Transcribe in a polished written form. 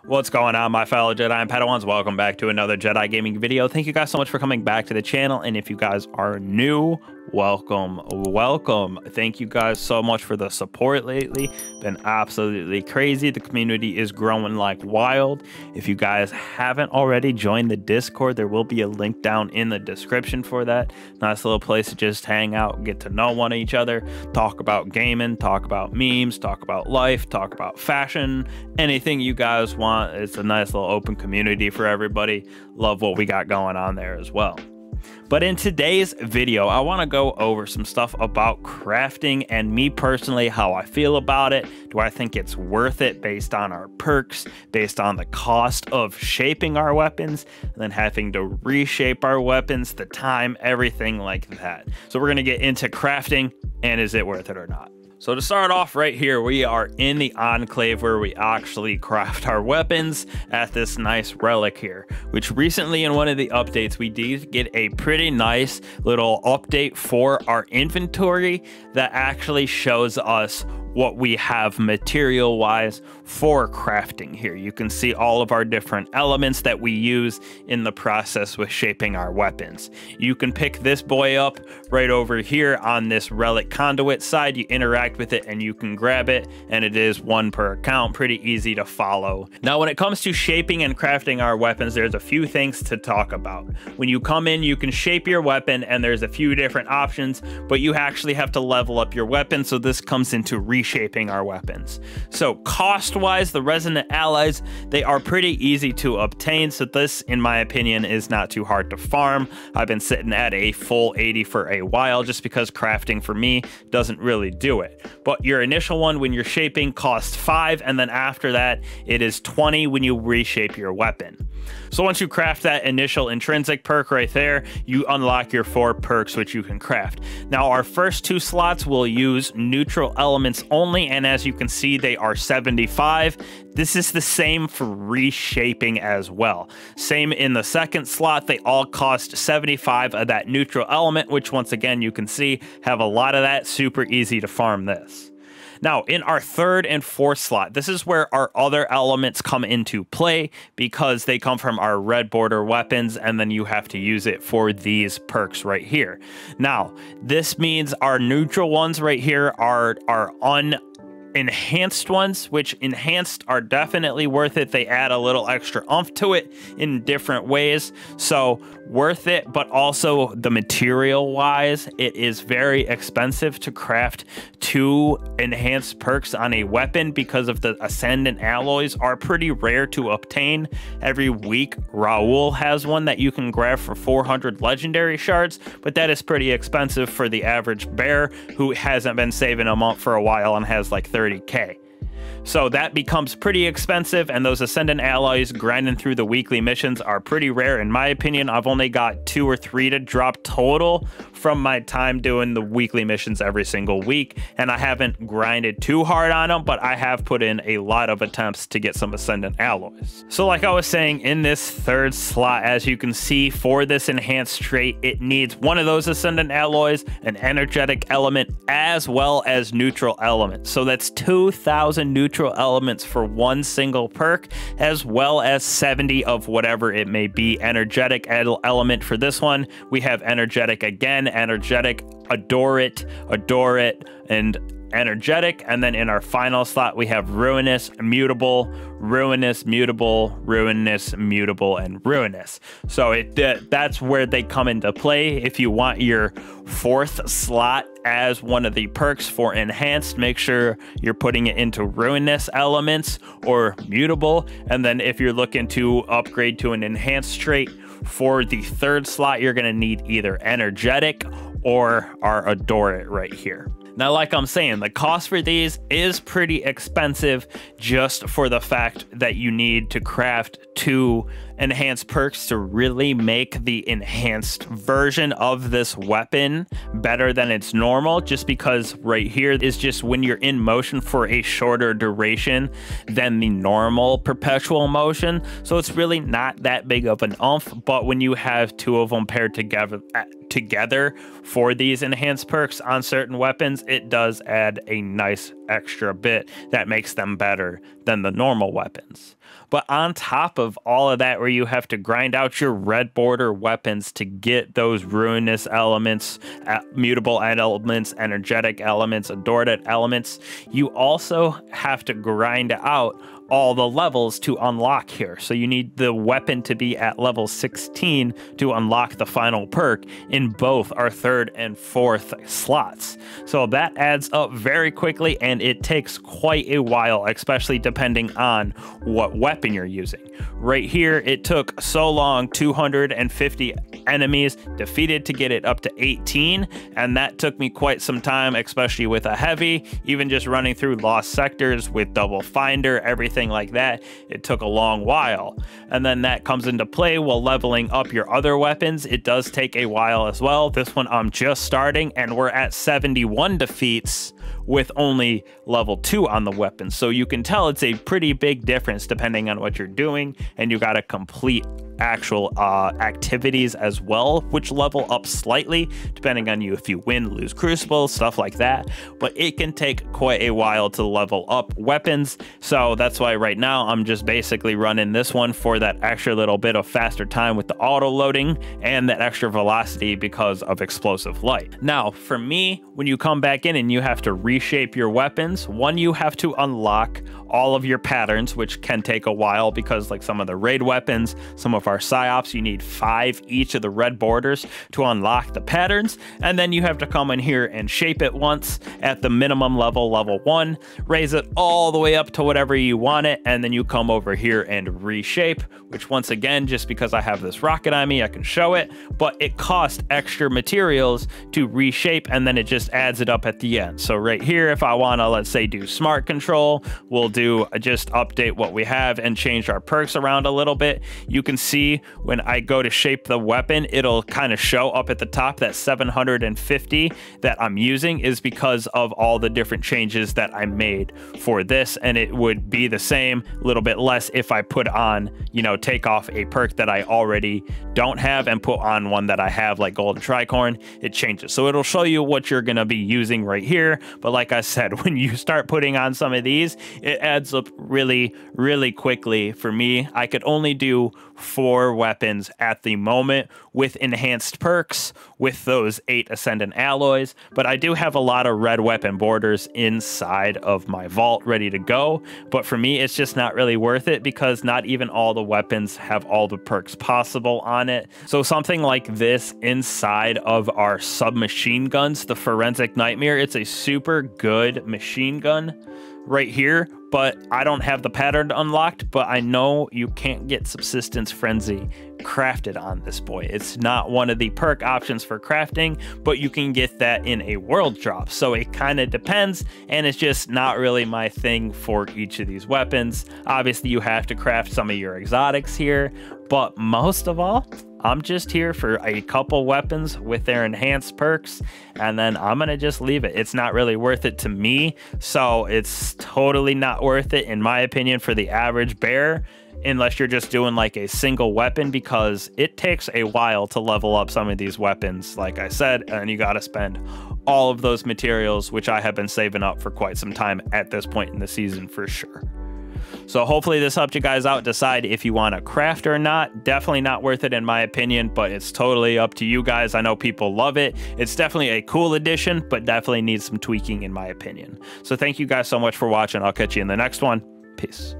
What's going on, my fellow Jedi and Padawans? Welcome back to another Jedi gaming video. Thank you guys so much for coming back to the channel, and if you guys are new, welcome. Thank you guys so much for the support lately. Been absolutely crazy. The community is growing like wild. If you guys haven't already joined the Discord, there will be a link down in the description for that. Nice little place to just hang out, get to know one of each other, talk about gaming, talk about memes, talk about life, talk about fashion, anything you guys want. It's a nice little open community for everybody. Love what we got going on there as well. But in today's video, I want to go over some stuff about crafting and me personally, how I feel about it. Do I think it's worth it based on our perks, based on the cost of shaping our weapons, and then having to reshape our weapons, the time, everything like that. So we're going to get into crafting and is it worth it or not. So to start off right here, we are in the Enclave where we actually craft our weapons at this nice relic here, which recently in one of the updates, we did get a pretty nice little update for our inventory that actually shows us what we have material wise for crafting here. You can see all of our different elements that we use in the process with shaping our weapons. You can pick this boy up right over here on this relic conduit side. You interact with it and you can grab it, and it is one per account. Pretty easy to follow. Now when it comes to shaping and crafting our weapons, there's a few things to talk about. When you come in, you can shape your weapon and there's a few different options, but you actually have to level up your weapon, so this comes into reshaping our weapons. So cost wise, the resonant alloys, they are pretty easy to obtain, so this in my opinion is not too hard to farm. I've been sitting at a full 80 for a while just because crafting for me doesn't really do it. But your initial one when you're shaping costs 5, and then after that it is 20 when you reshape your weapon. So once you craft that initial intrinsic perk right there, you unlock your 4 perks which you can craft. Now our first 2 slots will use neutral elements only, and as you can see they are 75. This is the same for reshaping as well. Same in the second slot, they all cost 75 of that neutral element, which once again you can see have a lot of that. Super easy to farm this. Now, in our third and fourth slot, this is where our other elements come into play because they come from our red border weapons, and then you have to use it for these perks right here. Now, this means our neutral ones right here are enhanced ones, which enhanced are definitely worth it. They add a little extra oomph to it in different ways, so worth it. But also the material wise, it is very expensive to craft 2 enhanced perks on a weapon because of the ascendant alloys are pretty rare to obtain. Every week Raul has one that you can grab for 400 legendary shards, but that is pretty expensive for the average bear who hasn't been saving them up for a while and has like 30k. So that becomes pretty expensive, and those ascendant alloys grinding through the weekly missions are pretty rare in my opinion. I've only got 2 or 3 to drop total from my time doing the weekly missions every single week, and I haven't grinded too hard on them, but I have put in a lot of attempts to get some ascendant alloys. So like I was saying, in this third slot, as you can see, for this enhanced trait, it needs one of those ascendant alloys, an energetic element, as well as neutral elements. So that's 2,000 neutral elements for one single perk, as well as 70 of whatever it may be. Energetic element for this one, we have energetic again, energetic, adore it, and energetic. And then in our final slot we have ruinous, mutable, ruinous, mutable, ruinous, mutable, and ruinous. So that's where they come into play. If you want your 4th slot as one of the perks for enhanced, make sure you're putting it into ruinous elements or mutable. And then if you're looking to upgrade to an enhanced trait for the 3rd slot, you're going to need either energetic or our adore it right here. Now, like I'm saying, the cost for these is pretty expensive just for the fact that you need to craft 2 enhanced perks to really make the enhanced version of this weapon better than its normal, just because right here is just when you're in motion for a shorter duration than the normal perpetual motion. So it's really not that big of an oomph, but when you have two of them paired together for these enhanced perks on certain weapons, it does add a nice extra bit that makes them better than the normal weapons. But on top of all of that, where you have to grind out your red border weapons to get those ruinous elements, mutable elements, energetic elements, adored elements, you also have to grind out all the levels to unlock here. So you need the weapon to be at level 16 to unlock the final perk in both our 3rd and 4th slots. So that adds up very quickly, and it takes quite a while, especially depending on what weapon you're using. Right here, it took so long, 250 enemies defeated to get it up to 18, and that took me quite some time, especially with a heavy, even just running through lost sectors with double finder, everything like that. It took a long while. And then that comes into play while leveling up your other weapons. It does take a while as well. This one I'm just starting, and we're at 71 defeats with only level 2 on the weapon. So you can tell it's a pretty big difference depending on what you're doing, and you got to complete actual activities as well, which level up slightly depending on you if you win, lose crucible, stuff like that. But it can take quite a while to level up weapons, so that's why right now I'm just basically running this one for that extra little bit of faster time with the auto loading and that extra velocity because of explosive light. Now for me, when you come back in and you have to reshape your weapons, one, you have to unlock all of your patterns, which can take a while because like some of the raid weapons, some of our psyops, you need 5 each of the red borders to unlock the patterns. And then you have to come in here and shape it once at the minimum level, level 1, raise it all the way up to whatever you want it, and then you come over here and reshape, which once again, just because I have this rocket on me, I can show it, but it costs extra materials to reshape, and then it just adds it up at the end. So right here, if I want to, let's say, do smart control, we'll do just update what we have and change our perks around a little bit. You can see when I go to shape the weapon, it'll kind of show up at the top that 750 that I'm using is because of all the different changes that I made for this, and it would be the same, a little bit less if I put on, you know, take off a perk that I already don't have and put on one that I have, like golden tricorn. It changes, so it'll show you what you're gonna be using right here. But like I said, when you start putting on some of these, it adds up really quickly. For me, I could only do 4 weapons at the moment with enhanced perks with those 8 ascendant alloys, but I do have a lot of red weapon borders inside of my vault ready to go. But for me, it's just not really worth it because not even all the weapons have all the perks possible on it. So something like this inside of our submachine guns, the Forensic Nightmare, it's a super good machine gun right here, but I don't have the pattern unlocked, but I know you can't get Subsistence Frenzy crafted on this boy. It's not one of the perk options for crafting, but you can get that in a world drop. So it kind of depends, and it's just not really my thing for each of these weapons. Obviously, you have to craft some of your exotics here, but most of all, I'm just here for a couple weapons with their enhanced perks, and then I'm gonna just leave it. It's not really worth it to me, so it's totally not worth it in my opinion for the average bear, unless you're just doing like a single weapon, because it takes a while to level up some of these weapons, like I said, and you gotta spend all of those materials, which I have been saving up for quite some time at this point in the season for sure. So hopefully this helped you guys out decide if you want to craft or not. Definitely not worth it in my opinion, but it's totally up to you guys. I know people love it. It's definitely a cool addition, but definitely needs some tweaking in my opinion. So thank you guys so much for watching. I'll catch you in the next one. Peace.